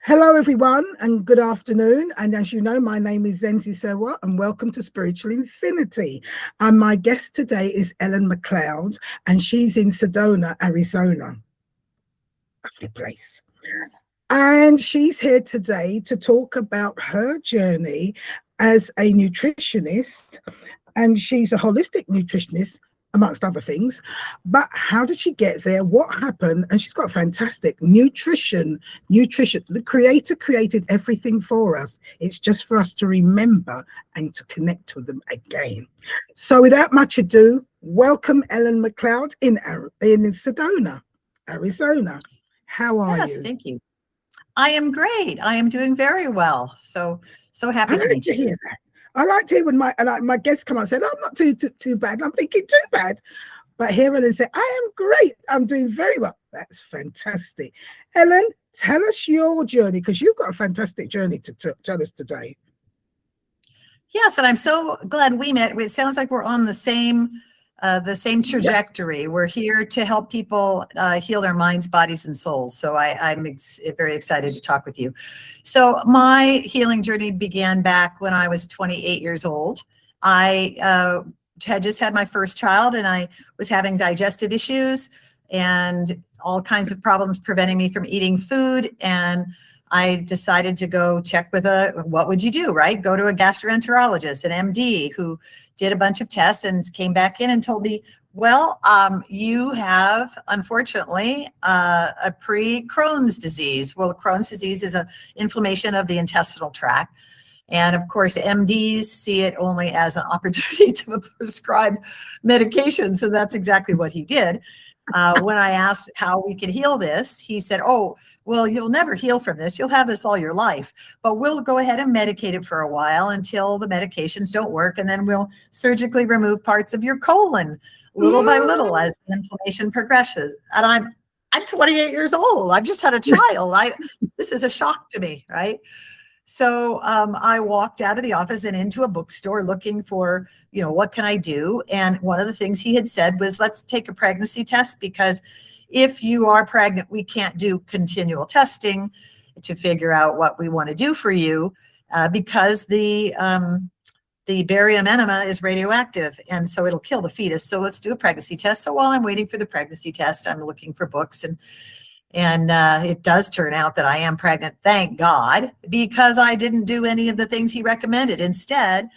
Hello, everyone, and good afternoon. And as you know, my name is Zenzi Sewa, and welcome to Spiritual Infinity. And my guest today is Ellyn McLeod, and she's in Sedona, Arizona. Lovely place. And she's here today to talk about her journey as a nutritionist, and she's a holistic nutritionist amongst other things. But how did she get there? What happened? And she's got fantastic nutrition. The creator created everything for us. It's just for us to remember and to connect with them again. So without much ado, welcome Ellyn McLeod in Sedona, Arizona. How are Yes, you? thank you. I am great. I am doing very well. So I happy to like meet to you. hear that. I like to hear when my guests come on and said, I'm not too bad. And I'm thinking too bad. But hear Ellyn say, I am great. I'm doing very well. That's fantastic. Ellyn, tell us your journey, because you've got a fantastic journey to tell us today. Yes, and I'm so glad we met. It sounds like we're on the same trajectory. We're here to help people heal their minds, bodies, and souls. So I'm very excited to talk with you. So my healing journey began back when I was 28 years old. I had just had my first child, and I was having digestive issues and all kinds of problems preventing me from eating food. And I decided to go check with what would you do, right? Go to a gastroenterologist, an MD, who did a bunch of tests and came back in and told me, well, you have, unfortunately, a pre-Crohn's disease. Well, Crohn's disease is an inflammation of the intestinal tract. And of course, MDs see it only as an opportunity to prescribe medication. So that's exactly what he did. When I asked how we could heal this, he said, oh, well, you'll never heal from this. You'll have this all your life, but we'll go ahead and medicate it for a while until the medications don't work. And then we'll surgically remove parts of your colon little by little as the inflammation progresses. And I'm 28 years old. I've just had a child. This is a shock to me, right? So I walked out of the office and into a bookstore looking for, what can I do? And one of the things he had said was, let's take a pregnancy test, because if you are pregnant, we can't do continual testing to figure out what we want to do for you because the barium enema is radioactive, and so it'll kill the fetus. So let's do a pregnancy test. So while I'm waiting for the pregnancy test, I'm looking for books, and it does turn out that I am pregnant, thank God, because I didn't do any of the things he recommended. Instead,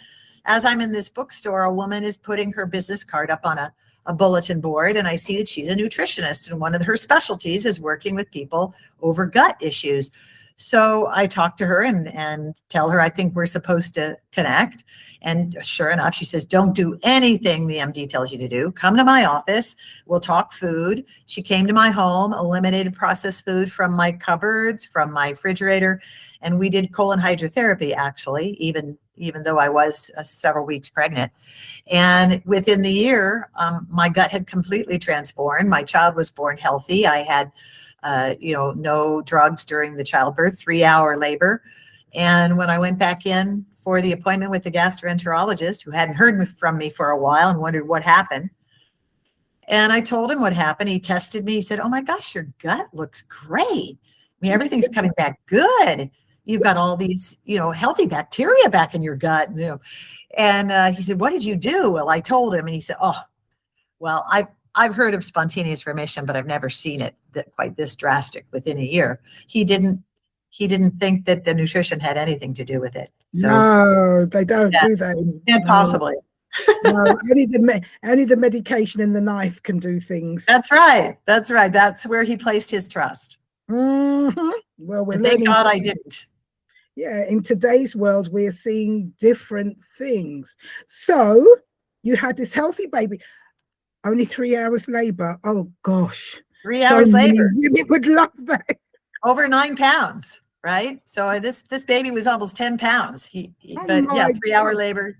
as I'm in this bookstore, a woman is putting her business card up on a bulletin board, and I see that she's a nutritionist, and one of her specialties is working with people over gut issues. So I talk to her and tell her I think we're supposed to connect. And sure enough, she says, don't do anything the MD tells you to do. Come to my office. We'll talk food. She came to my home, eliminated processed food from my cupboards, from my refrigerator. And we did colon hydrotherapy, actually, even though I was several weeks pregnant. And within the year, my gut had completely transformed. My child was born healthy. I had no drugs during the childbirth, 3-hour labor. And when I went back in for the appointment with the gastroenterologist, who hadn't heard from me for a while and wondered what happened, and I told him what happened, he tested me. He said, oh my gosh, your gut looks great. I mean, everything's coming back good. You've got all these, healthy bacteria back in your gut. And he said, what did you do? Well, I told him, and he said, oh, well, I've heard of spontaneous remission, but I've never seen it quite this drastic within a year. He didn't think that the nutrition had anything to do with it. So no, they don't do that. Possibly. No, only the medication and the knife can do things. That's right. That's where he placed his trust. Mm-hmm. Well, we're learning. Thank God I didn't. Yeah, in today's world, we're seeing different things. So you had this healthy baby. Only 3 hours labor. Oh gosh. 3 hours labor. Women would love that. Over 9 pounds, right? So this baby was almost 10 pounds. 3-hour labor.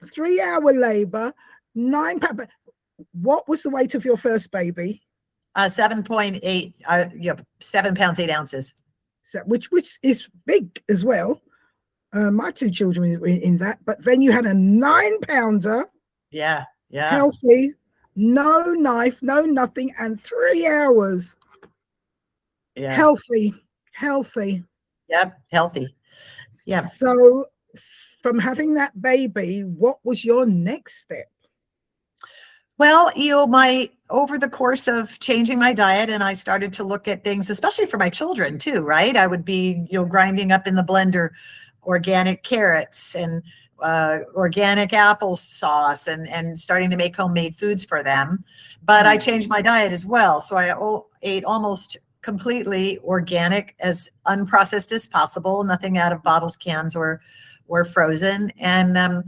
3-hour labor, 9 pounds. What was the weight of your first baby? 7.8. 7 pounds 8 ounces. So, which is big as well. My 2 children were in that, but then you had a 9-pounder. Yeah. Healthy. No knife, no nothing, and 3 hours. Yeah. Healthy. Yep. Healthy. Yep. So from having that baby, what was your next step? Well, my over the course of changing my diet, and I started to look at things, especially for my children too, right? I would be, grinding up in the blender organic carrots and organic applesauce and starting to make homemade foods for them. But I changed my diet as well. So I ate almost completely organic, as unprocessed as possible, nothing out of bottles, cans, or frozen. And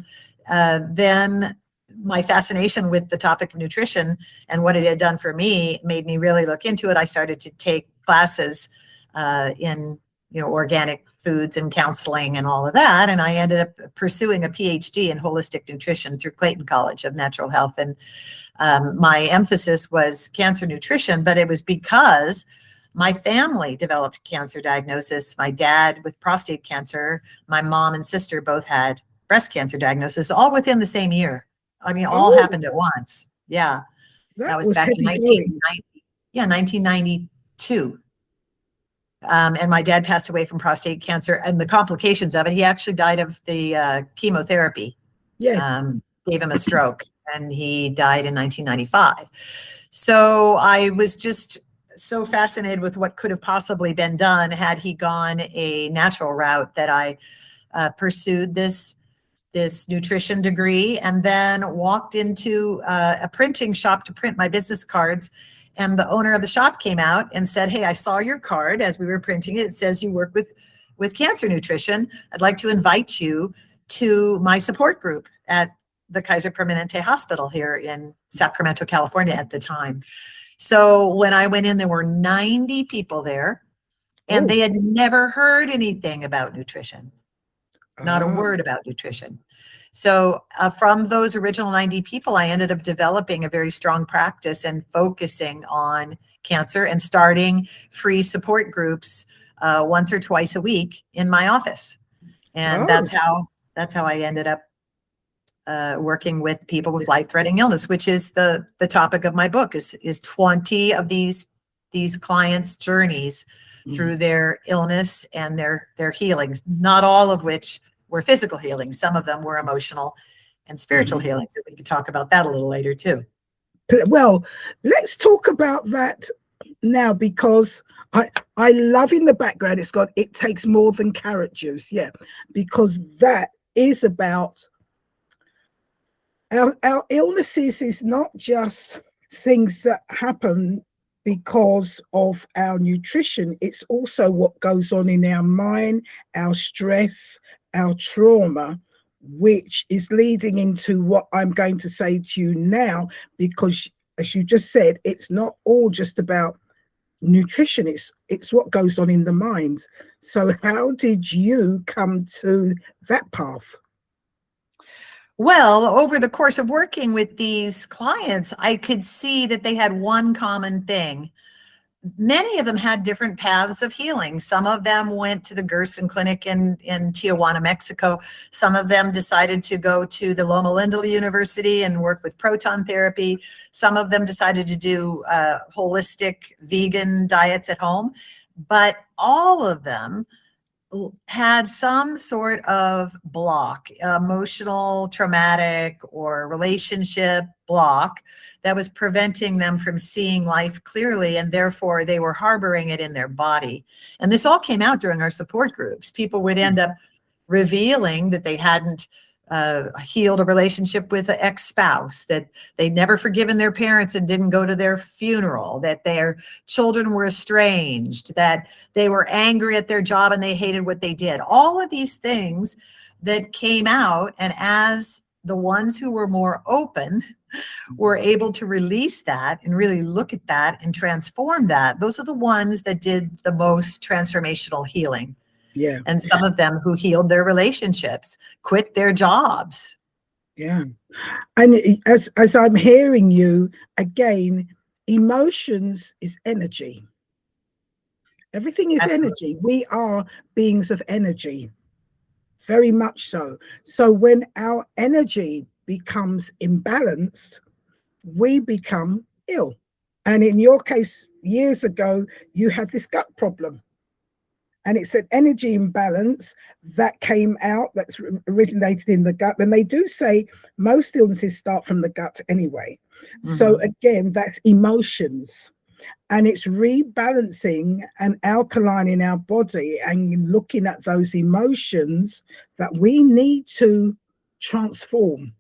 then my fascination with the topic of nutrition and what it had done for me made me really look into it. I started to take classes in organic foods and counseling and all of that, and I ended up pursuing a PhD in holistic nutrition through Clayton College of Natural Health. And my emphasis was cancer nutrition, but it was because my family developed cancer diagnosis. My dad with prostate cancer, my mom and sister both had breast cancer diagnosis, all within the same year. I mean, all happened at once. Yeah. That was back in 1990. Yeah, 1992. And my dad passed away from prostate cancer and the complications of it. He actually died of the chemotherapy. Yes. Gave him a stroke, and he died in 1995. So I was just so fascinated with what could have possibly been done had he gone a natural route, that I pursued this nutrition degree, and then walked into a printing shop to print my business cards. And the owner of the shop came out and said, "Hey, I saw your card as we were printing it. It says you work with cancer nutrition. I'd like to invite you to my support group at the Kaiser Permanente Hospital here in Sacramento, California at the time." So when I went in, there were 90 people there, and they had never heard anything about nutrition. Not a word about nutrition. So from those original 90 people, I ended up developing a very strong practice and focusing on cancer and starting free support groups once or twice a week in my office. And that's how I ended up working with people with life-threatening illness, which is the topic of my book, is 20 of these clients' journeys through their illness and their healings, not all of which were physical healings. Some of them were emotional and spiritual healings. We could talk about that a little later too. Well, let's talk about that now, because I love in the background, it's got, "It takes more than carrot juice." Yeah, because that is about our illnesses. Is not just things that happen because of our nutrition. It's also what goes on in our mind, our stress, our trauma, which is leading into what I'm going to say to you now, because as you just said, it's not all just about nutrition, it's what goes on in the mind. So how did you come to that path? Well, over the course of working with these clients, I could see that they had one common thing. Many of them had different paths of healing. Some of them went to the Gerson Clinic in Tijuana, Mexico. Some of them decided to go to the Loma Linda University and work with proton therapy. Some of them decided to do holistic vegan diets at home. But all of them had some sort of block, emotional, traumatic, or relationship block that was preventing them from seeing life clearly, and therefore they were harboring it in their body. And this all came out during our support groups. People would end up revealing that they hadn't healed a relationship with an ex-spouse, that they'd never forgiven their parents and didn't go to their funeral, that their children were estranged, that they were angry at their job and they hated what they did. All of these things that came out, and as the ones who were more open were able to release that and really look at that and transform that, those are the ones that did the most transformational healing. Yeah. And some of them who healed their relationships, quit their jobs. Yeah. And as I'm hearing you, again, emotions is energy. Everything is Absolutely. energy. We are beings of energy, very much so. So when our energy becomes imbalanced, we become ill. And in your case, years ago, you had this gut problem. And it's an energy imbalance that came out, that's originated in the gut. And they do say most illnesses start from the gut anyway. So again, that's emotions. And it's rebalancing and alkalining our body and looking at those emotions that we need to transform,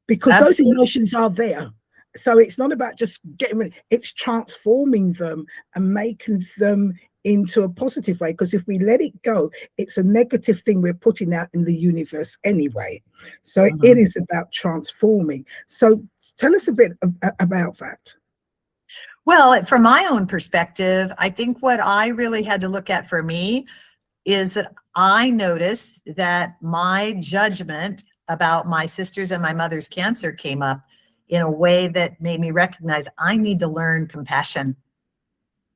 because those Absolutely. emotions are there. So it's not about just getting rid, it's transforming them and making them into a positive way. Because if we let it go, it's a negative thing we're putting out in the universe anyway. So it is about transforming. So tell us a bit about that. Well, from my own perspective, I think what I really had to look at for me is that I noticed that my judgment about my sister's and my mother's cancer came up in a way that made me recognize I need to learn compassion.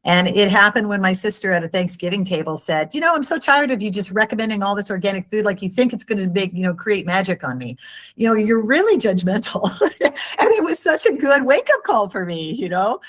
And it happened when my sister at a Thanksgiving table said, you know, I'm so tired of you just recommending all this organic food like you think it's going to make, you know, create magic on me. You know, you're really judgmental. And it was such a good wake-up call for me, you know.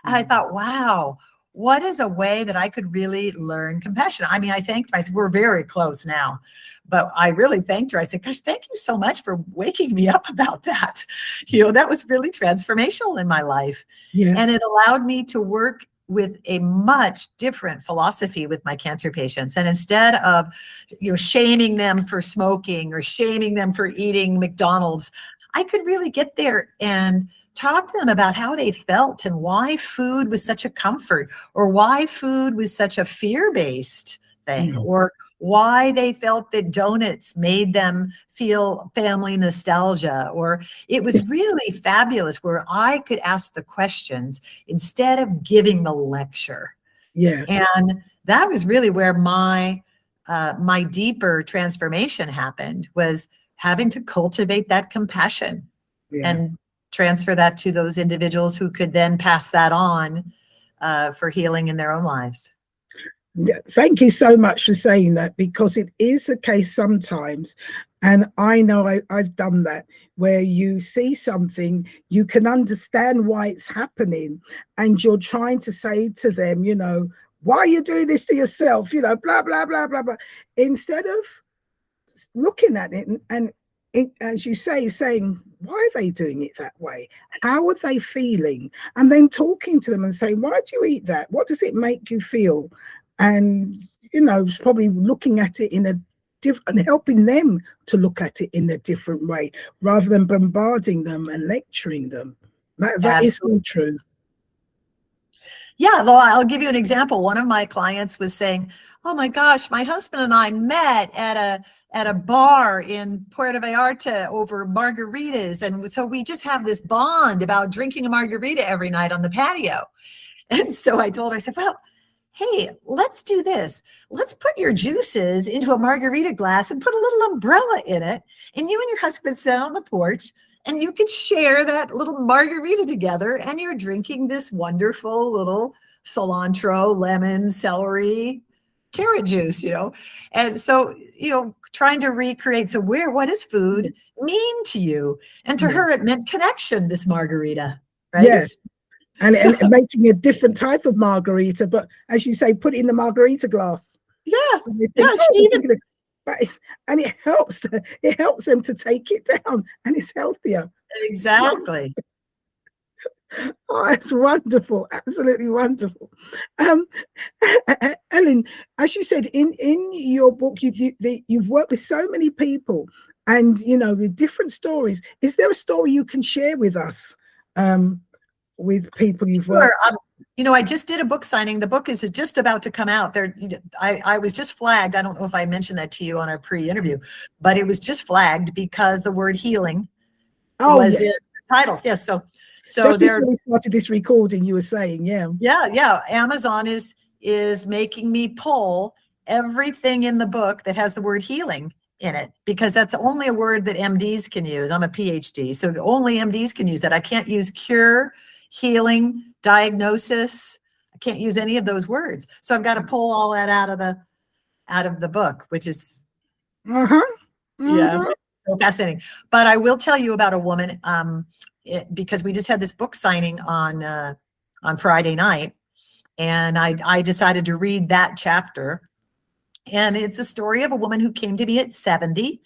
And I thought, wow, what is a way that I could really learn compassion? I mean, I thanked myself. We're very close now, but I really thanked her. I said, gosh, thank you so much for waking me up about that. You know, that was really transformational in my life. Yeah. And it allowed me to work with a much different philosophy with my cancer patients. And instead of, you know, shaming them for smoking or shaming them for eating McDonald's, I could really get there and talk to them about how they felt and why food was such a comfort, or why food was such a fear-based thing, or why they felt that donuts made them feel family nostalgia. Or it was really fabulous where I could ask the questions instead of giving the lecture. Yeah. And that was really where my deeper transformation happened, was having to cultivate that compassion and transfer that to those individuals who could then pass that on for healing in their own lives. Yeah, thank you so much for saying that, because it is the case sometimes, and I know I've done that, where you see something, you can understand why it's happening, and you're trying to say to them, you know, why are you doing this to yourself, you know, blah, blah, blah, blah, blah, instead of looking at it and it, as you say, saying, why are they doing it that way? How are they feeling? And then talking to them and saying, why do you eat that? What does it make you feel? And, you know, probably looking at it in a different, helping them to look at it in a different way, rather than bombarding them and lecturing them. That is all true. Yeah, well, I'll give you an example. One of my clients was saying, oh my gosh, my husband and I met at a bar in Puerto Vallarta over margaritas. And so we just have this bond about drinking a margarita every night on the patio. And so I told her, I said, well, hey, let's do this. Let's put your juices into a margarita glass and put a little umbrella in it. And you and your husband sit on the porch and you could share that little margarita together. And you're drinking this wonderful little cilantro, lemon, celery, carrot juice, you know. And so, you know, trying to recreate. So what does food mean to you? And to her, it meant connection, this margarita, right? Yes. And making a different type of margarita, but as you say, put it in the margarita glass. Yeah, so think, and it helps them to take it down, and it's healthier. Exactly. Oh, it's wonderful, absolutely wonderful. Ellyn, as you said in your book, you've worked with so many people, and you know, with different stories. Is there a story you can share with us? With people you've worked? Sure. You know, I just did a book signing. The book is just about to come out. There, I was just flagged. I don't know if I mentioned that to you on our pre-interview, but it was just flagged because the word healing was in the title. Yes. So just before we started this recording, you were saying, yeah. Amazon is making me pull everything in the book that has the word healing in it, because that's only a word that MDs can use. I'm a PhD, so only MDs can use that. I can't use cure, healing, diagnosis. I can't use any of those words. So I've got to pull all that out of the book, which is yeah, so fascinating. But I will tell you about a woman, because we just had this book signing on Friday night, and I decided to read that chapter And it's a story of a woman who came to me at 70.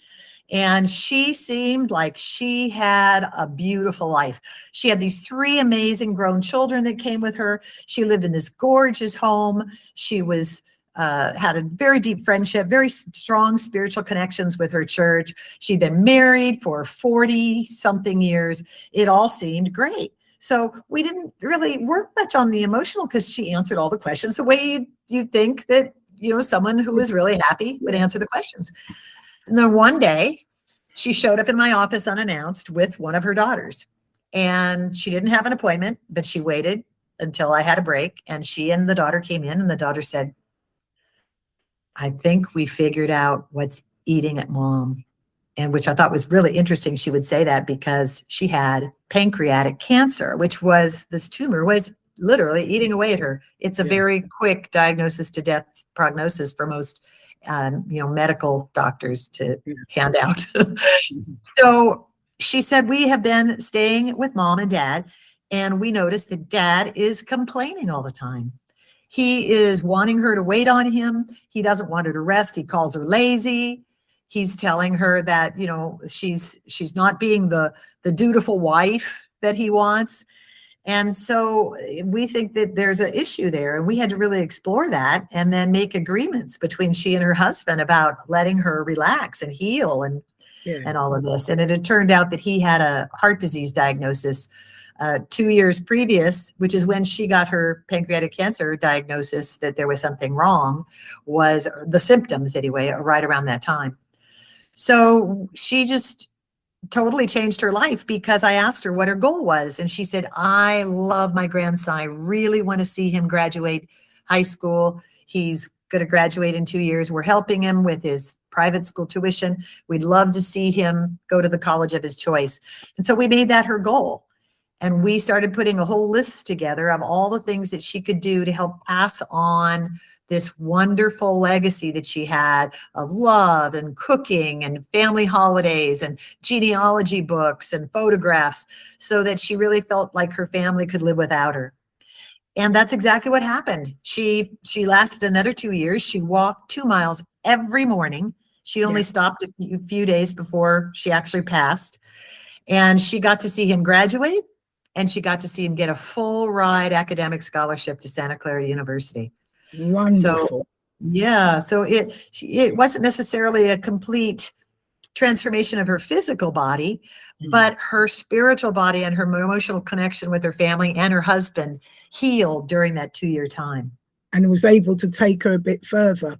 And she seemed like she had a beautiful life. She had these 3 amazing grown children that came with her. She lived in this gorgeous home. She was had a very deep friendship, very strong spiritual connections with her church. She'd been married for 40 something years. It all seemed great. So we didn't really work much on the emotional because she answered all the questions the way you'd think that, someone who was really happy would answer the questions. And then one day she showed up in my office unannounced with one of her daughters, and she didn't have an appointment, but she waited until I had a break, and she and the daughter came in, and the daughter said, "I think we figured out what's eating at mom." And which I thought was really interesting. She would say that because she had pancreatic cancer, which was, this tumor was literally eating away at her. It's a very quick diagnosis to death prognosis for most medical doctors to hand out. So she said, we have been staying with mom and dad, and we noticed that dad is complaining all the time. He is wanting her to wait on him. He doesn't want her to rest. He calls her lazy. He's telling her that, she's not being the dutiful wife that he wants. And so we think that there's an issue there, and we had to really explore that and then make agreements between she and her husband about letting her relax and heal and all of this. And it had turned out that he had a heart disease diagnosis 2 years previous, which is when she got her pancreatic cancer diagnosis, that there was something wrong, was the symptoms anyway, right around that time. So she just totally changed her life because I asked her what her goal was. And she said, I love my grandson. I really want to see him graduate high school. He's going to graduate in 2 years. We're helping him with his private school tuition. We'd love to see him go to the college of his choice. And so we made that her goal. And we started putting a whole list together of all the things that she could do to help pass on this wonderful legacy that she had of love and cooking and family holidays and genealogy books and photographs, so that she really felt like her family could live without her. And that's exactly what happened. She lasted another 2 years. She walked 2 miles every morning. She only stopped a few days before she actually passed. And she got to see him graduate, and she got to see him get a full ride academic scholarship to Santa Clara University. Wonderful. So it wasn't necessarily a complete transformation of her physical body, but her spiritual body and her emotional connection with her family and her husband healed during that 2-year time. And was able to take her a bit further.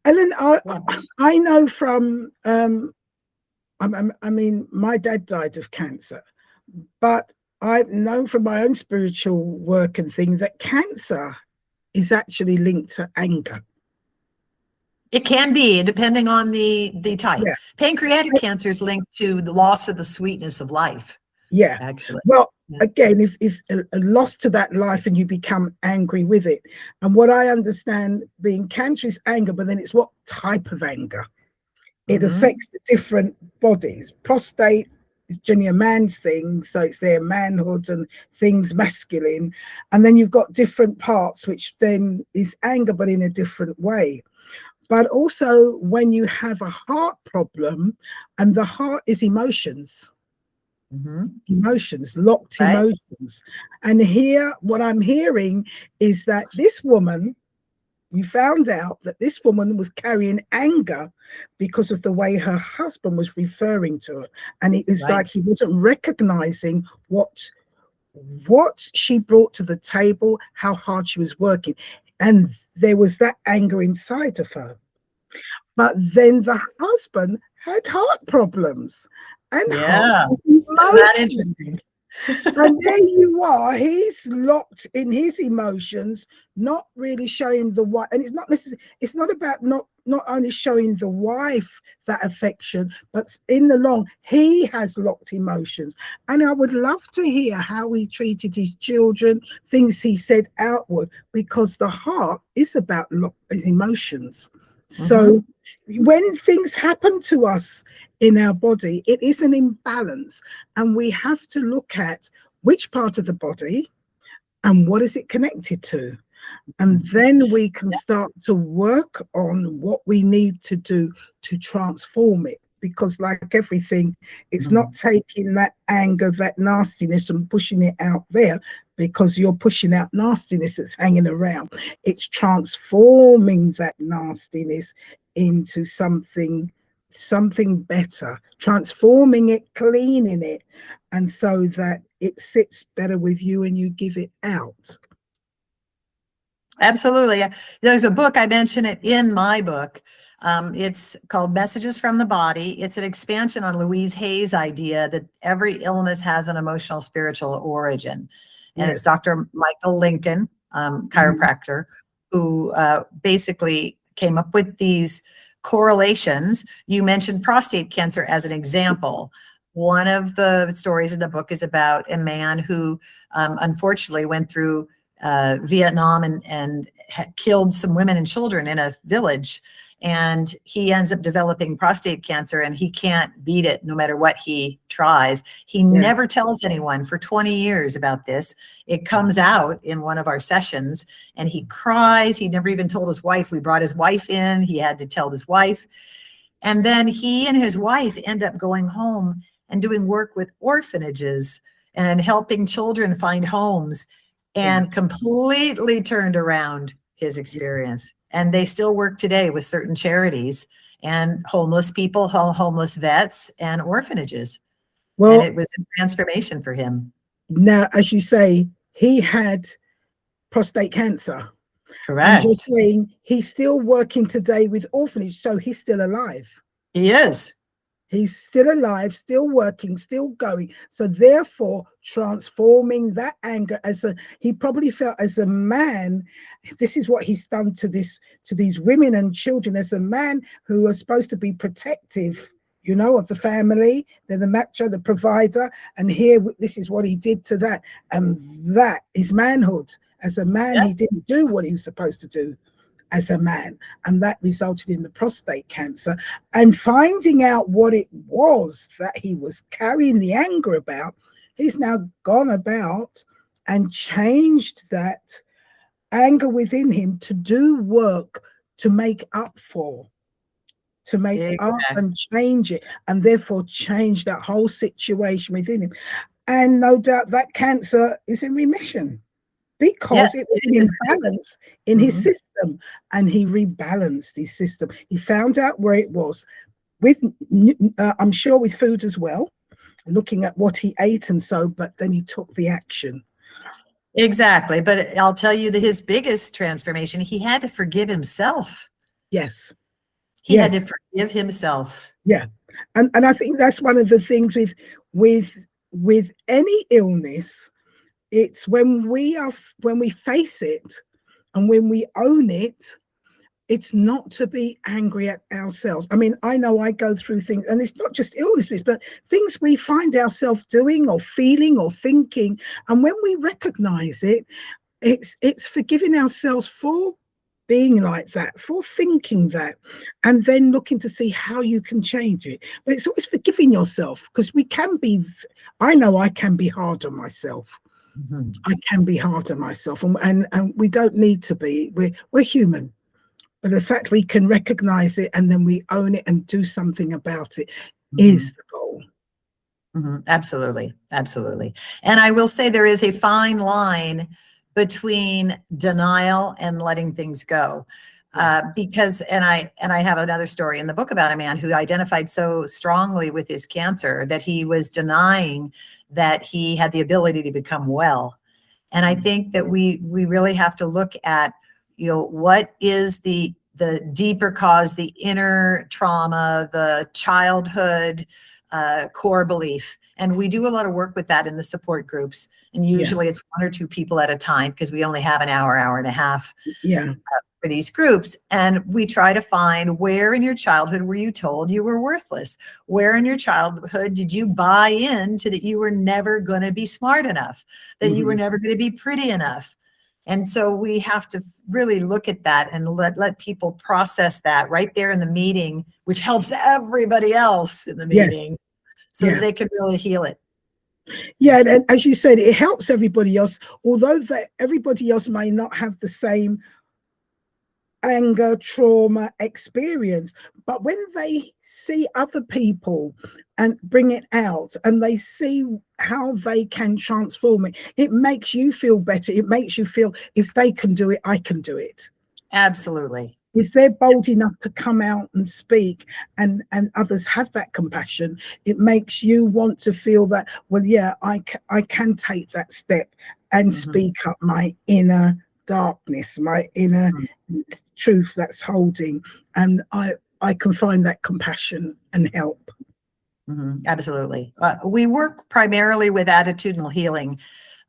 Ellen, I know from, I mean, my dad died of cancer, but I've known from my own spiritual work and thing that cancer is actually linked to anger. It can be, depending on the type. Pancreatic cancer is linked to the loss of the sweetness of life. Actually. Well, again, if a loss to that life and you become angry with it. And what I understand being cancer is anger, but then it's what type of anger. It affects the different bodies. Prostate is generally a man's thing, so it's their manhood and things masculine. And then you've got different parts, which then is anger, but in a different way. But also when you have a heart problem, and the heart is emotions. Emotions, locked emotions. And here, what I'm hearing is that this woman, you found out that this woman was carrying anger because of the way her husband was referring to her. And it was like he wasn't recognizing what she brought to the table, how hard she was working. And there was that anger inside of her. But then the husband had heart problems. And heart emotions. Isn't that interesting? And there you are, he's locked in his emotions, not really showing the wife. And it's not necessarily, it's not about not only showing the wife that affection, but in the long, he has locked emotions. And I would love to hear how he treated his children, things he said outward, because the heart is about his emotions. So when things happen to us in our body, it is an imbalance, and we have to look at which part of the body and what is it connected to. And then we can start to work on what we need to do to transform it. Because, like everything, it's not taking that anger, that nastiness, and pushing it out there because you're pushing out nastiness that's hanging around. It's transforming that nastiness into something better, transforming it, cleaning it, and so that it sits better with you and you give it out. Absolutely. There's a book, I mention it in my book. It's called Messages from the Body. It's an expansion on Louise Hay's idea that every illness has an emotional, spiritual origin. And it's Dr. Michael Lincoln, chiropractor, who basically came up with these correlations. You mentioned prostate cancer as an example. One of the stories in the book is about a man who unfortunately went through Vietnam and killed some women and children in a village. And he ends up developing prostate cancer, and he can't beat it no matter what he tries. He never tells anyone for 20 years about this. It comes out in one of our sessions, and he cries. He never even told his wife. We brought his wife in. He had to tell his wife. And then he and his wife end up going home and doing work with orphanages and helping children find homes, and completely turned around his experience. And they still work today with certain charities and homeless people, homeless vets, and orphanages. Well, and it was a transformation for him. Now, as you say, he had prostate cancer. Correct. And you're saying he's still working today with orphanage, so he's still alive. He is. He's still alive, still working, still going. So therefore, transforming that anger he probably felt as a man, this is what he's done to these women and children, as a man who are supposed to be protective, of the family. They're the macho, the provider. And here, this is what he did to that. And that is manhood. As a man, he didn't do what he was supposed to do as a man, and that resulted in the prostate cancer. And finding out what it was that he was carrying the anger about, he's now gone about and changed that anger within him to do work to make up for, to make up and change it, and therefore change that whole situation within him. And no doubt that cancer is in remission, because it was an imbalance in his system, and he rebalanced his system. He found out where it was, with I'm sure with food as well, looking at what he ate and so, but then he took the action. Exactly. But I'll tell you that his biggest transformation, he had to forgive himself. Yes. He had to forgive himself. Yeah. And I think that's one of the things with any illness. It's when we face it and when we own it, it's not to be angry at ourselves. I mean, I know I go through things, and it's not just illnesses, but things we find ourselves doing or feeling or thinking. And when we recognize it, it's forgiving ourselves for being like that, for thinking that, and then looking to see how you can change it. But it's always forgiving yourself, because I know I can be hard on myself. I can be hard on myself, and we don't need to be. We're human, but the fact we can recognize it and then we own it and do something about it is the goal. Absolutely, absolutely. And I will say there is a fine line between denial and letting things go. Because I have another story in the book about a man who identified so strongly with his cancer that he was denying that he had the ability to become well. And I think that we really have to look at, what is the deeper cause, the inner trauma, the childhood core belief. And we do a lot of work with that in the support groups. And usually it's one or two people at a time, because we only have an hour and a half for these groups. And we try to find, where in your childhood were you told you were worthless? Where in your childhood did you buy into that you were never going to be smart enough, that you were never going to be pretty enough? And so we have to really look at that and let people process that right there in the meeting, which helps everybody else in the meeting, so that they can really heal it. Yeah, and as you said, it helps everybody else, although that everybody else may not have the same anger, trauma experience. But when they see other people and bring it out and they see how they can transform it, it makes you feel better. It makes you feel if they can do it, I can do it. Absolutely. If they're bold enough to come out and speak, and others have that compassion, it makes you want to feel that, well, yeah, I can take that step and speak up my inner darkness, my inner truth that's holding, and I can find that compassion and help. Absolutely. We work primarily with attitudinal healing.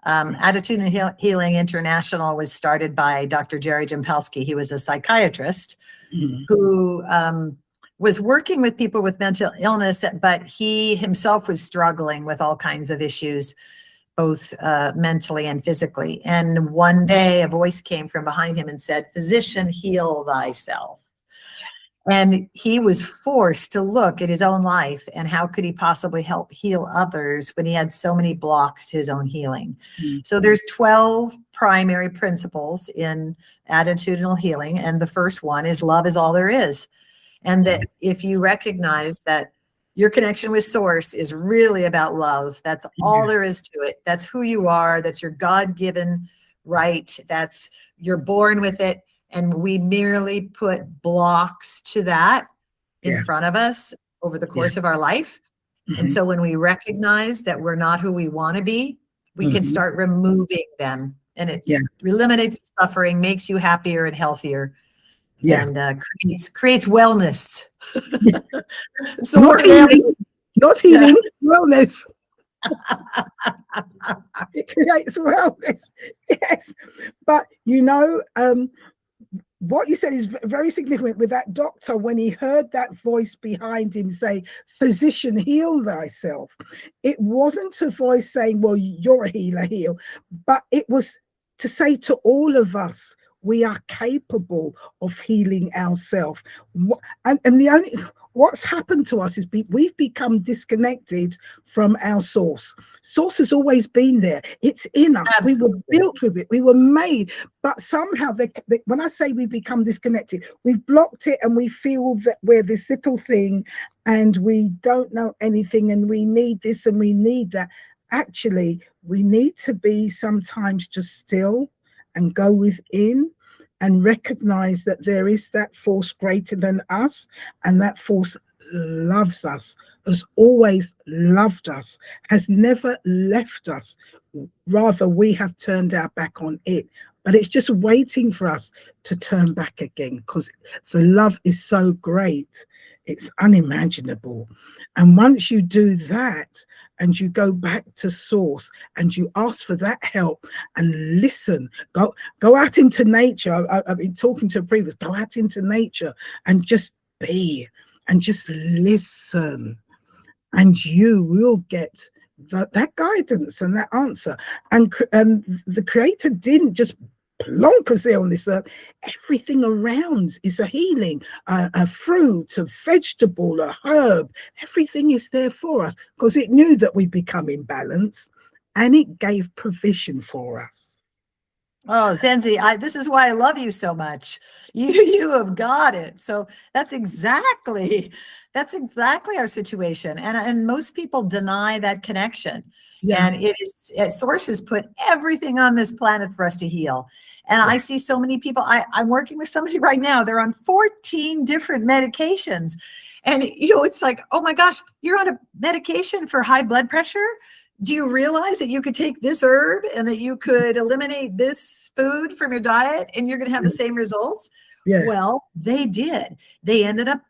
Attitudinal Healing International was started by Dr. Jerry Jampolsky. He was a psychiatrist who was working with people with mental illness, but he himself was struggling with all kinds of issues, both mentally and physically. And one day a voice came from behind him and said, "Physician, heal thyself." And he was forced to look at his own life and how could he possibly help heal others when he had so many blocks to his own healing. So there's 12 primary principles in attitudinal healing. And the first one is love is all there is. And that if you recognize that your connection with source is really about love, that's all there is to it. That's who you are. That's your God-given right. That's, you're born with it. And we merely put blocks to that in front of us over the course of our life. And so when we recognize that we're not who we want to be, we can start removing them. And it eliminates suffering, makes you happier and healthier, and creates wellness. So not healing, wellness. It creates wellness. Yes. But what you said is very significant with that doctor when he heard that voice behind him say, "Physician, heal thyself." It wasn't a voice saying, "Well, you're a healer, heal," but it was to say to all of us, we are capable of healing ourselves. And the only what's happened to us is we've become disconnected from our source. Source has always been there. It's in us. Absolutely. We were built with it. We were made. But somehow, when I say we become disconnected, we've blocked it and we feel that we're this little thing and we don't know anything and we need this and we need that. Actually, we need to be sometimes just still and go within and recognize that there is that force greater than us, and that force loves us, has always loved us, has never left us. Rather, we have turned our back on it, but it's just waiting for us to turn back again, because the love is so great, it's unimaginable. And once you do that, and you go back to source and you ask for that help and listen, go out into nature. I've been talking to a previous, go out into nature and just be and just listen, and you will get that guidance and that answer. And the Creator didn't just plonk us there on this earth. Everything around is a healing, a fruit, a vegetable, a herb. Everything is there for us because it knew that we become imbalanced, and it gave provision for us. Oh, Zenzi, this is why I love you so much. You have got it. So that's exactly our situation. And most people deny that connection. Yeah. And Source has put everything on this planet for us to heal. And I see so many people, I'm working with somebody right now, they're on 14 different medications. And, it's like, oh my gosh, you're on a medication for high blood pressure? Do you realize that you could take this herb and that you could eliminate this food from your diet and you're going to have the same results? Yeah. Well, they did. They ended up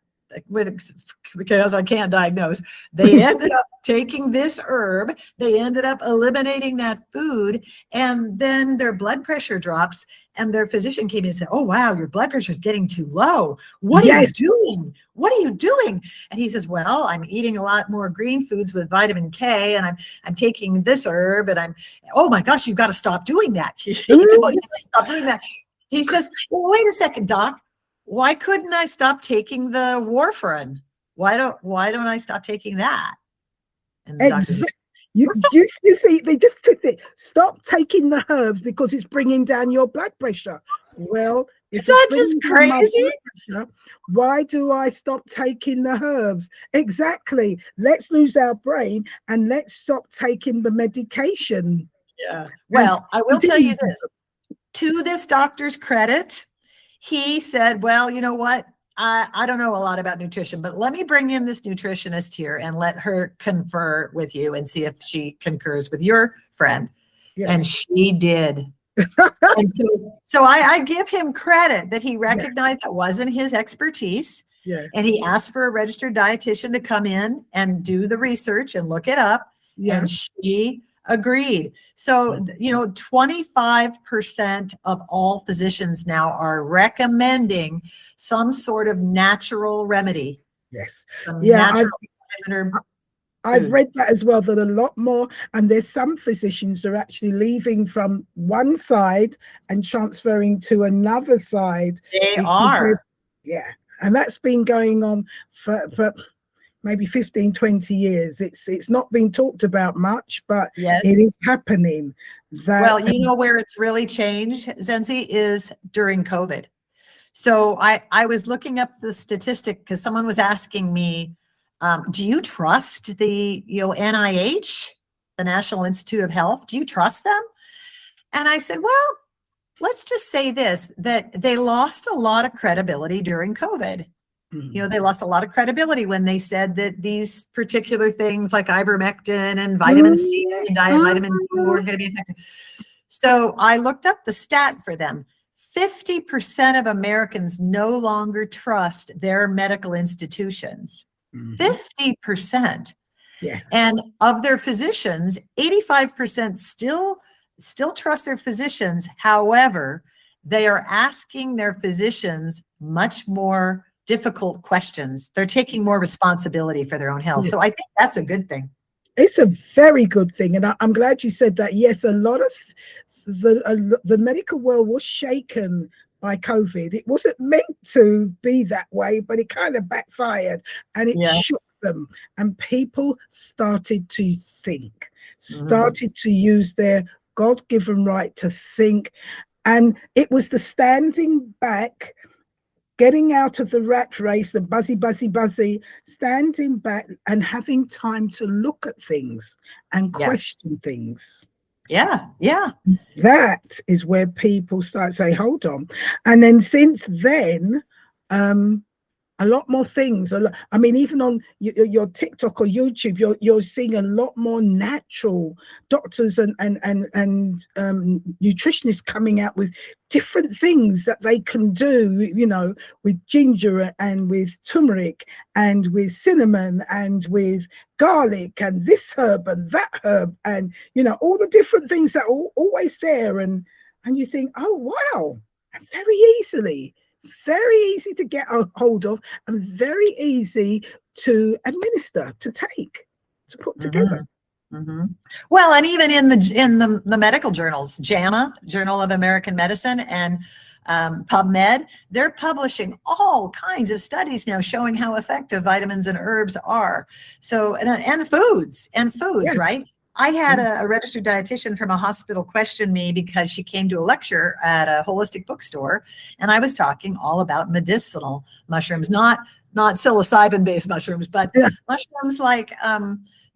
because I can't diagnose, they ended up taking this herb, they ended up eliminating that food, and then their blood pressure drops, and their physician came in and said, "Oh, wow, your blood pressure is getting too low. What are you doing? What are you doing?" And he says, "Well, I'm eating a lot more green foods with vitamin K, and I'm taking this herb, and oh my gosh, you've got to stop doing that." Stop doing that. He says, "Well, wait a second, doc. Why couldn't I stop taking the warfarin? Why don't I stop taking that?" And the doctor said, You see, they just twist it. Stop taking the herbs because it's bringing down your blood pressure. Well, Is if it's that just bringing down my crazy? blood pressure, why do I stop taking the herbs? Exactly. Let's lose our brain and let's stop taking the medication. Yeah. Well, I will tell you this. To this doctor's credit, he said, well, you know what? I don't know a lot about nutrition, but let me bring in this nutritionist here and let her confer with you and see if she concurs with your friend. Yeah. And she did. And so I give him credit that he recognized that wasn't his expertise. Yeah. And he asked for a registered dietitian to come in and do the research and look it up. Yeah. And she agreed. So, 25% of all physicians now are recommending some sort of natural remedy. Yes. Yeah. I've read that as well, that a lot more, and there's some physicians are actually leaving from one side and transferring to another side. They are. Yeah. And that's been going on for maybe 15, 20 years. It's not been talked about much, but it is happening. Well, where it's really changed, Zenzi, is during COVID. So I was looking up the statistic because someone was asking me, do you trust the NIH, the National Institute of Health? Do you trust them? And I said, well, let's just say this, that they lost a lot of credibility during COVID. They lost a lot of credibility when they said that these particular things like ivermectin and vitamin C and vitamin D were going to be effective. So I looked up the stat for them. 50% of Americans no longer trust their medical institutions. 50%. Yes. And of their physicians, 85% still trust their physicians. However, they are asking their physicians much more difficult questions. They're taking more responsibility for their own health. So I think that's a good thing. It's a very good thing. And I'm glad you said that. Yes, a lot of the medical world was shaken by COVID. It wasn't meant to be that way, but it kind of backfired and it shook them. And people started to think, started to use their God-given right to think. And it was the standing back, getting out of the rat race, the buzzy, standing back and having time to look at things and question things. Yeah. That is where people start saying, hold on. And then since then, a lot more things. I mean, even on your TikTok or YouTube, you're seeing a lot more natural doctors and nutritionists coming out with different things that they can do, with ginger and with turmeric and with cinnamon and with garlic and this herb and that herb and, all the different things that are always there. And you think, oh, wow, very easy to get a hold of and very easy to administer, to take, to put together. Well, and even in the medical journals, JAMA, Journal of American Medicine, and PubMed, they're publishing all kinds of studies now showing how effective vitamins and herbs are. So, and foods, right? I had a registered dietitian from a hospital question me because she came to a lecture at a holistic bookstore, and I was talking all about medicinal mushrooms, not psilocybin-based mushrooms, but mushrooms like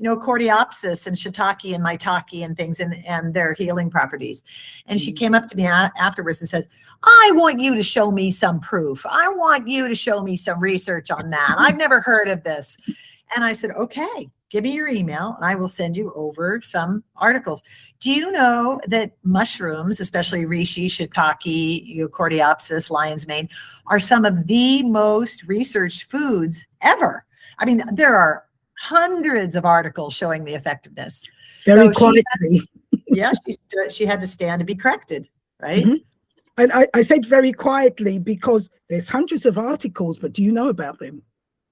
cordyopsis and shiitake and maitake and things and their healing properties. And she came up to me afterwards and says, I want you to show me some proof. I want you to show me some research on that. I've never heard of this. And I said, okay, give me your email and I will send you over some articles. Do you know that mushrooms, especially reishi, shiitake, cordyopsis, lion's mane, are some of the most researched foods ever? I mean, there are hundreds of articles showing the effectiveness. Very quietly. She had to stand to be corrected, right? And I said very quietly because there's hundreds of articles, but do you know about them?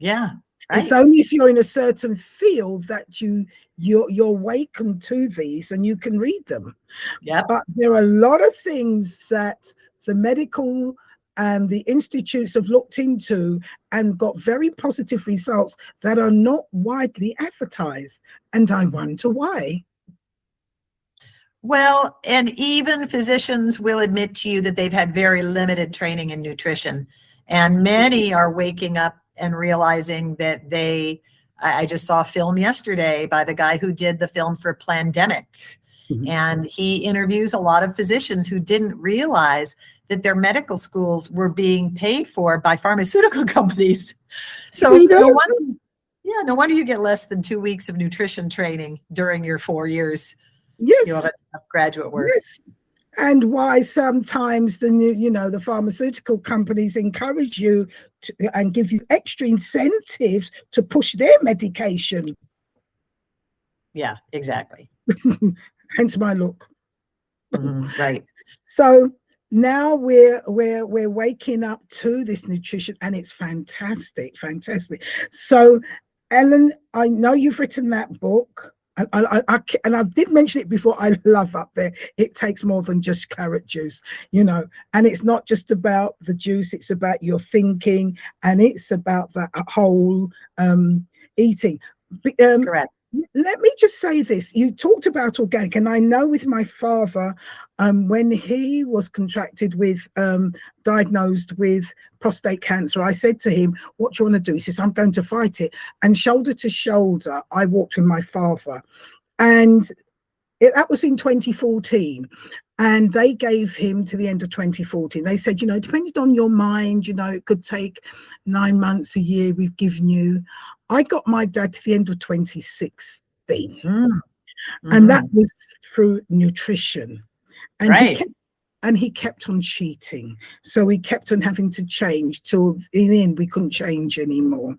Yeah. Right. It's only if you're in a certain field that you're awakened to these and you can read them. Yeah. But there are a lot of things that the medical and the institutes have looked into and got very positive results that are not widely advertised. And I wonder why. Well, and even physicians will admit to you that they've had very limited training in nutrition. And many are waking up and realizing that I just saw a film yesterday by the guy who did the film for Plandemic. And he interviews a lot of physicians who didn't realize that their medical schools were being paid for by pharmaceutical companies. So no wonder you get less than 2 weeks of nutrition training during your 4 years. Yes. Of graduate work. Yes. And why sometimes the pharmaceutical companies encourage you and give you extra incentives to push their medication. Yeah, exactly. Hence my look. Right. So now we're waking up to this nutrition, and it's fantastic. So, Ellyn, I know you've written that book. And I did mention it before. I love up there. It takes more than just carrot juice, and it's not just about the juice. It's about your thinking, and it's about that whole eating. Correct. Let me just say this. You talked about organic, and I know with my father, when he was diagnosed with prostate cancer, I said to him, what do you want to do? He says, I'm going to fight it. And shoulder to shoulder, I walked with my father. And that was in 2014. And they gave him to the end of 2014. They said, depending on your mind, it could take 9 months, a year, we've given you. I got my dad to the end of 2016. And that was through nutrition. And right. He kept on cheating. So we kept on having to change till in the end we couldn't change anymore.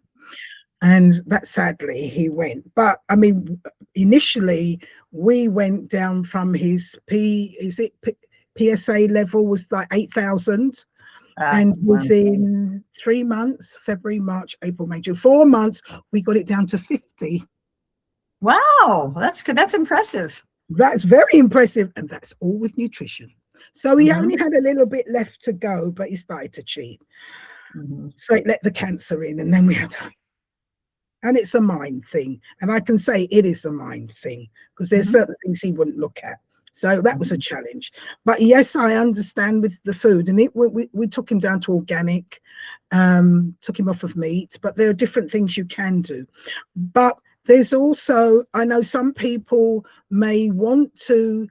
And that sadly he went. But I mean, initially we went down from his PSA level was like 8,000. And within 3 months, February, March, April, May, June, 4 months, we got it down to 50. Wow, that's good. That's impressive. That's very impressive. And that's all with nutrition. So he only had a little bit left to go, but he started to cheat. So it let the cancer in, and then we had to. And it's a mind thing. And I can say it is a mind thing because there's certain things he wouldn't look at. So that was a challenge. But yes, I understand with the food. And we took him down to organic, took him off of meat. But there are different things you can do. But there's also, I know some people may want to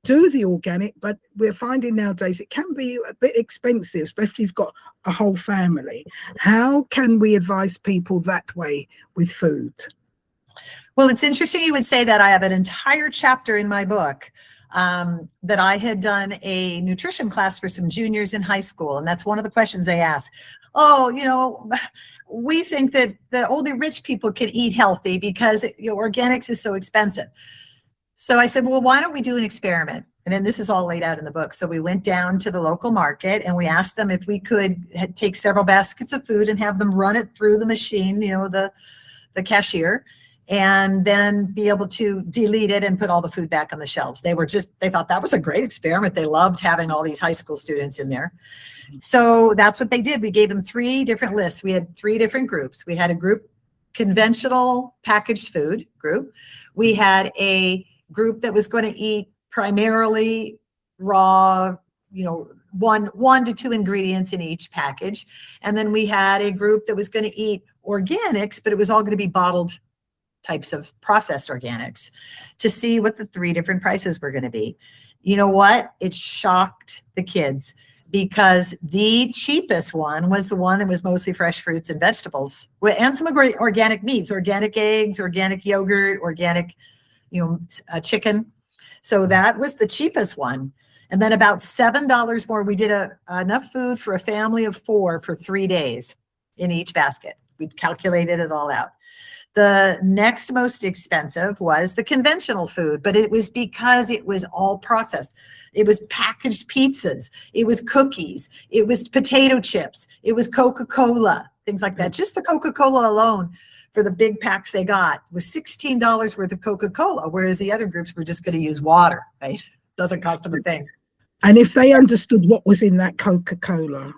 do the organic, but we're finding nowadays it can be a bit expensive, especially if you've got a whole family. How can we advise people that way with food? Well, it's interesting you would say that. I have an entire chapter in my book that I had done a nutrition class for some juniors in high school. And that's one of the questions they ask. Oh, we think that the only rich people can eat healthy because organics is so expensive. So I said, well, why don't we do an experiment? And then this is all laid out in the book. So we went down to the local market and we asked them if we could take several baskets of food and have them run it through the machine, the cashier, and then be able to delete it and put all the food back on the shelves. They thought that was a great experiment. They loved having all these high school students in there. So that's what they did. We gave them 3 different lists. We had 3 different groups. We had a group, conventional packaged food group. We had a group that was going to eat primarily raw, 1 to 2 ingredients in each package. And then we had a group that was going to eat organics, but it was all going to be bottled types of processed organics to see what the 3 different prices were going to be. You know what? It shocked the kids because the cheapest one was the one that was mostly fresh fruits and vegetables and some great organic meats, organic eggs, organic yogurt, organic chicken. So that was the cheapest one. And then about $7 more. We did enough food for a family of 4 for 3 days in each basket. We calculated it all out. The next most expensive was the conventional food, but it was because it was all processed. It was packaged pizzas. It was cookies. It was potato chips. It was Coca-Cola, things like that. Just the Coca-Cola alone for the big packs they got was $16 worth of Coca-Cola, whereas the other groups were just going to use water, right? Doesn't cost them a thing. And if they understood what was in that Coca-Cola.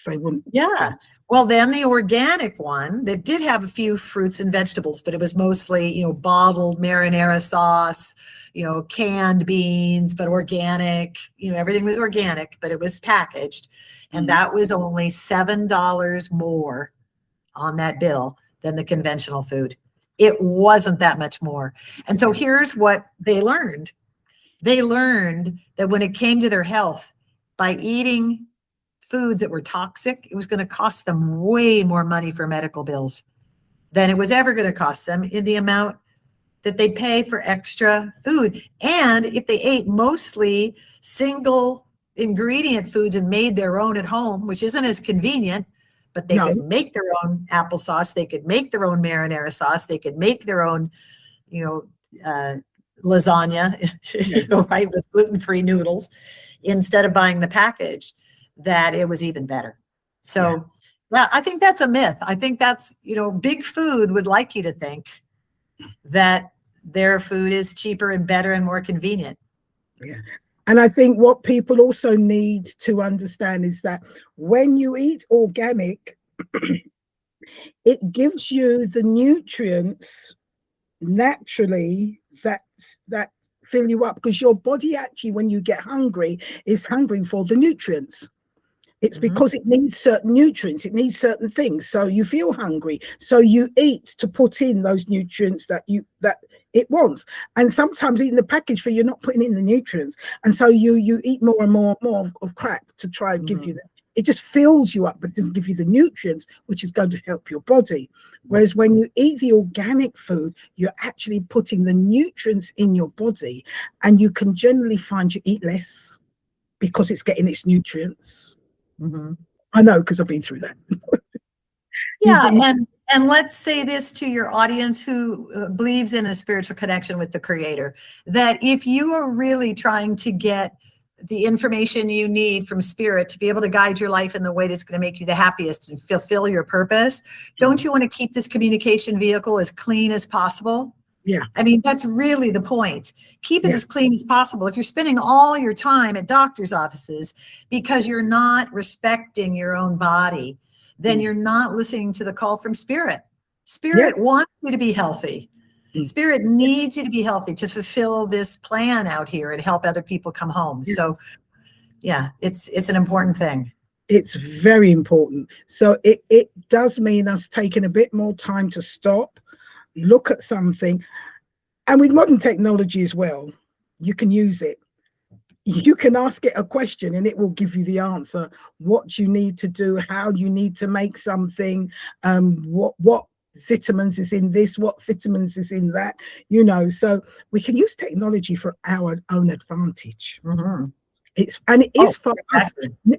They wouldn't. Yeah. Well, then the organic one that did have a few fruits and vegetables, but it was mostly, bottled marinara sauce, canned beans, but organic, everything was organic, but it was packaged. And that was only $7 more on that bill than the conventional food. It wasn't that much more. And so here's what they learned. They learned that when it came to their health, by eating foods that were toxic, it was going to cost them way more money for medical bills than it was ever going to cost them in the amount that they pay for extra food. And if they ate mostly single ingredient foods and made their own at home, which isn't as convenient, but they could make their own applesauce, they could make their own marinara sauce, they could make their own, lasagna, right, with gluten-free noodles, instead of buying the package, that it was even better. So yeah, I think that's a myth. I think that's, big food would like you to think that their food is cheaper and better and more convenient. Yeah. And I think what people also need to understand is that when you eat organic, it gives you the nutrients naturally that fill you up, because your body actually, when you get hungry, is hungry for the nutrients. It's because it needs certain nutrients, it needs certain things. So you feel hungry, so you eat to put in those nutrients that it wants. And sometimes eating the package food, you're not putting in the nutrients, and so you eat more and more of crap to try and give you that. It just fills you up, but it doesn't give you the nutrients, which is going to help your body. Whereas when you eat the organic food, you're actually putting the nutrients in your body, and you can generally find you eat less because it's getting its nutrients. I know, because I've been through that. Yeah, and let's say this to your audience who believes in a spiritual connection with the Creator, that if you are really trying to get the information you need from Spirit to be able to guide your life in the way that's going to make you the happiest and fulfill your purpose, don't you want to keep this communication vehicle as clean as possible? Yeah. I mean, that's really the point. Keep it as clean as possible. If you're spending all your time at doctor's offices because you're not respecting your own body, then you're not listening to the call from Spirit. Spirit wants you to be healthy. Spirit needs you to be healthy to fulfill this plan out here and help other people come home. So yeah, it's an important thing. It's very important. So it does mean us taking a bit more time to stop, look at something. And with modern technology as well, you can use it. You can ask it a question and it will give you the answer, what you need to do, how you need to make something, what vitamins is in this, what vitamins is in that, so we can use technology for our own advantage. It is for us.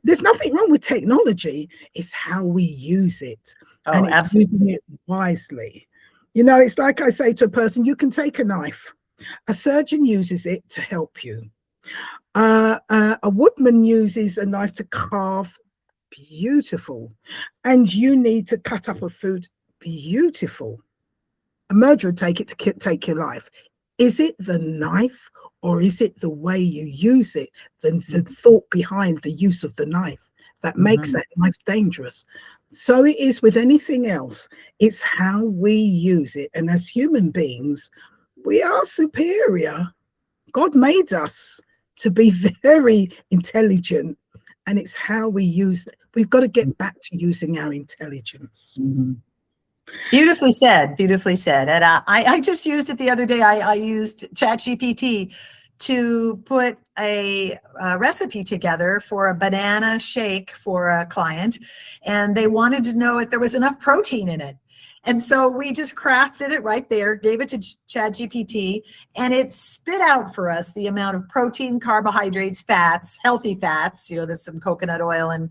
There's nothing wrong with technology. It's how we use it, and it's absolutely. using it wisely. It's like I say to a person, you can take a knife. A surgeon uses it to help you. A woodman uses a knife to carve beautiful, and you need to cut up a food beautiful. A murderer would take it to take your life. Is it the knife, or is it the way you use it, the thought behind the use of the knife that makes that knife dangerous? So it is with anything else. It's how we use it. And as human beings, we are superior. God made us to be very intelligent, and it's how we use it. We've got to get back to using our intelligence. Beautifully said. Beautifully said. And I just used it the other day. I used ChatGPT to put a recipe together for a banana shake for a client, and they wanted to know if there was enough protein in it. And so we just crafted it right there, gave it to ChatGPT, and it spit out for us the amount of protein, carbohydrates, fats, healthy fats, there's some coconut oil and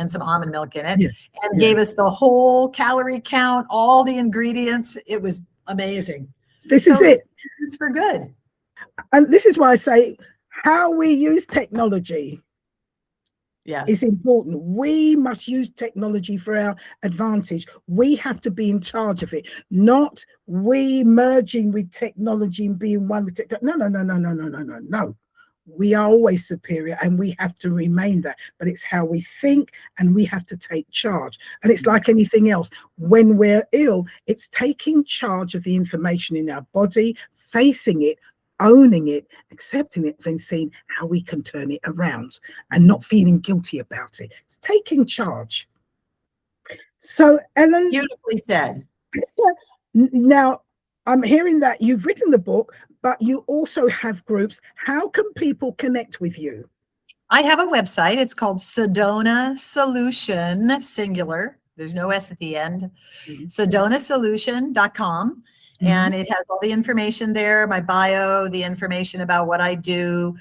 some almond milk in it, and gave us the whole calorie count, all the ingredients. It was amazing. This is it. It's for good. And this is why I say how we use technology is important. We must use technology for our advantage. We have to be in charge of it, not we merging with technology and being one with technology. No. We are always superior and we have to remain that. But it's how we think, and we have to take charge. And it's like anything else. When we're ill, it's taking charge of the information in our body, facing it, owning it, accepting it, then seeing how we can turn it around and not feeling guilty about it. It's taking charge. So, Ellyn, Beautifully said. now I'm hearing that you've written the book, but you also have groups. How can people connect with you? I have a website. It's called Sedona Solution, singular. There's no S at the end. sedonasolution.com. And it has all the information there, my bio, the information about what I do.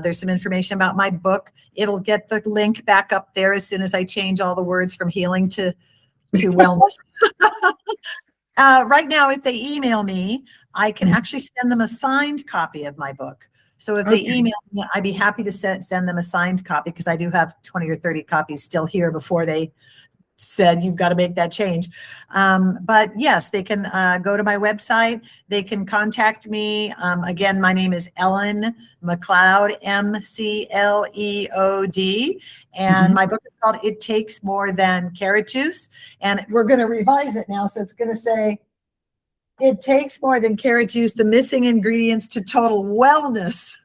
There's some information about my book. It'll get the link back up there as soon as I change all the words from healing to wellness. Right now, if they email me, I can actually send them a signed copy of my book. So if they email me, I'd be happy to send them a signed copy, because I do have 20 or 30 copies still here before they said you've got to make that change. But yes, they can go to my website. They can contact me. Again, my name is Ellyn McLeod, McLeod. And my book is called It Takes More Than Carrot Juice. And we're going to revise it now. So it's going to say, it takes more than carrot juice, the missing ingredients to total wellness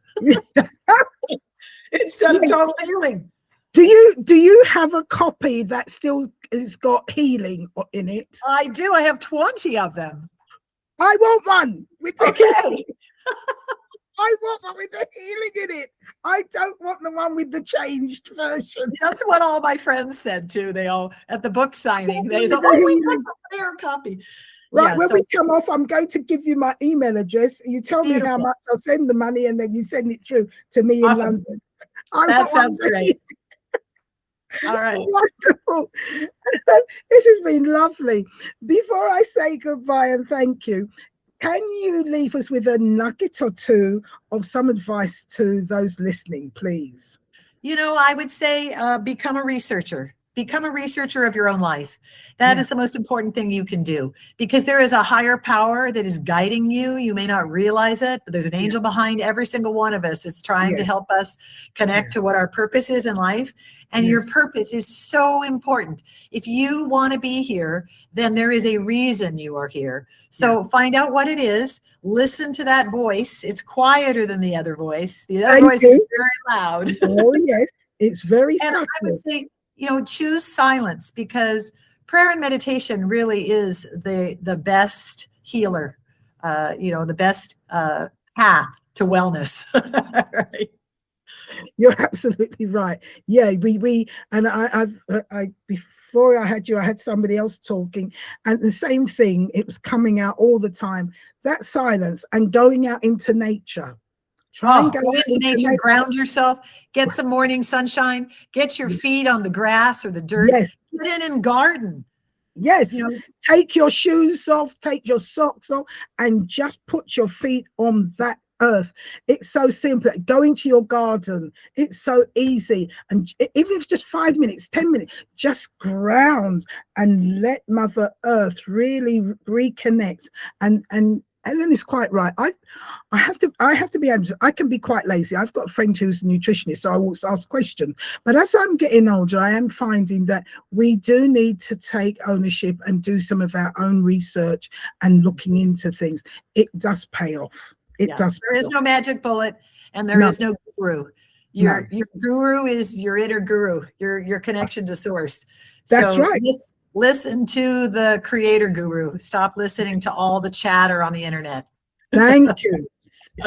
instead of total healing. Do you have a copy that still has got healing in it? I do. I have 20 of them. I want one with the Okay. I want one with the healing in it. I don't want the one with the changed version. That's what all my friends said too. They all at the book signing. They said, "Oh, we have a rare copy." Right, when we come off, I'm going to give you my email address. You tell me how much, I'll send the money, and then you send it through to me in London. That sounds great. All right. Wonderful. This has been lovely. Before I say goodbye and thank you, can you leave us with a nugget or two of some advice to those listening, please? I would say become a researcher. Become a researcher of your own life. That is the most important thing you can do, because there is a higher power that is guiding you. You may not realize it, but there's an angel behind every single one of us that's trying to help us connect to what our purpose is in life. And your purpose is so important. If you want to be here, then there is a reason you are here. So find out what it is. Listen to that voice. It's quieter than the other voice. The other voice is very loud. Oh, yes. It's very subtle. I would say, choose silence, because prayer and meditation really is the best healer, the best path to wellness. Right? You're absolutely right. Yeah, we and I before I had you, I had somebody else talking, and the same thing. It was coming out all the time. That silence and going out into nature. Try and go into nature, ground yourself, get some morning sunshine, get your feet on the grass or the dirt, get in and garden. Yes, take your shoes off, take your socks off, and just put your feet on that earth. It's so simple. Go into your garden. It's so easy. And even if it's just 5 minutes, 10 minutes, just ground and let Mother Earth really reconnect. And Ellyn is quite right. I have to be able to, I can be quite lazy. I've got a friend who's a nutritionist, so I always ask questions. But as I'm getting older, I am finding that we do need to take ownership and do some of our own research and looking into things. It does pay off. It does. There is no magic bullet, and there is no guru. Your guru is your inner guru, your connection to source. That's right. Listen to the creator guru. Stop listening to all the chatter on the internet. Thank you.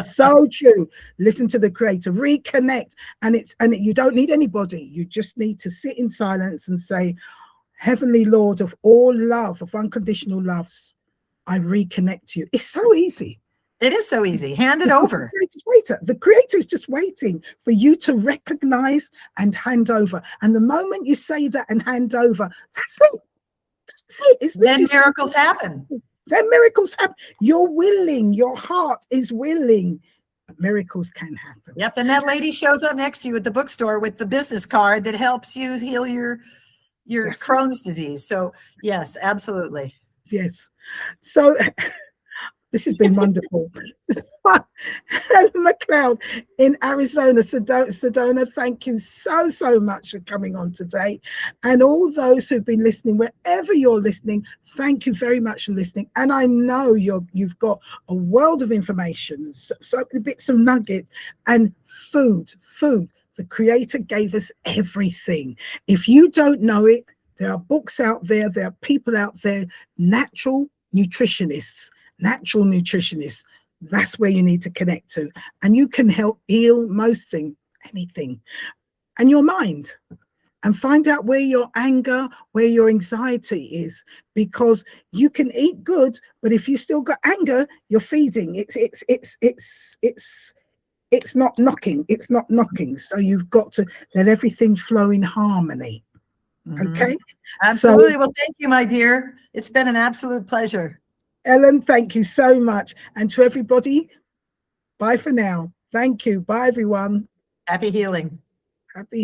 So true. Listen to the creator, reconnect. And you don't need anybody. You just need to sit in silence and say, Heavenly Lord of all love, of unconditional loves, I reconnect to you. It's so easy. It is so easy. Hand it over. The creator is just waiting for you to recognize and hand over. And the moment you say that and hand over, that's it. Then miracles happen. Then miracles happen. You're willing. Your heart is willing. Miracles can happen. Yep. And that lady shows up next to you at the bookstore with the business card that helps you heal your Crohn's disease. So yes, absolutely. Yes. So This has been wonderful. Ellyn McLeod in Arizona, Sedona, thank you so much for coming on today. And all those who've been listening, wherever you're listening, thank you very much for listening. And I know you've got a world of information, so many bits of nuggets, and food. The Creator gave us everything. If you don't know it, there are books out there, there are people out there, natural nutritionists. That's where you need to connect to. And you can help heal most things, anything. And your mind. And find out where your anger, where your anxiety is, because you can eat good, but if you still got anger, you're feeding. It's not knocking. So you've got to let everything flow in harmony. Okay. Absolutely. So, well, thank you, my dear. It's been an absolute pleasure. Ellyn, thank you so much. And to everybody, bye for now. Thank you. Bye, everyone. Happy healing. Happy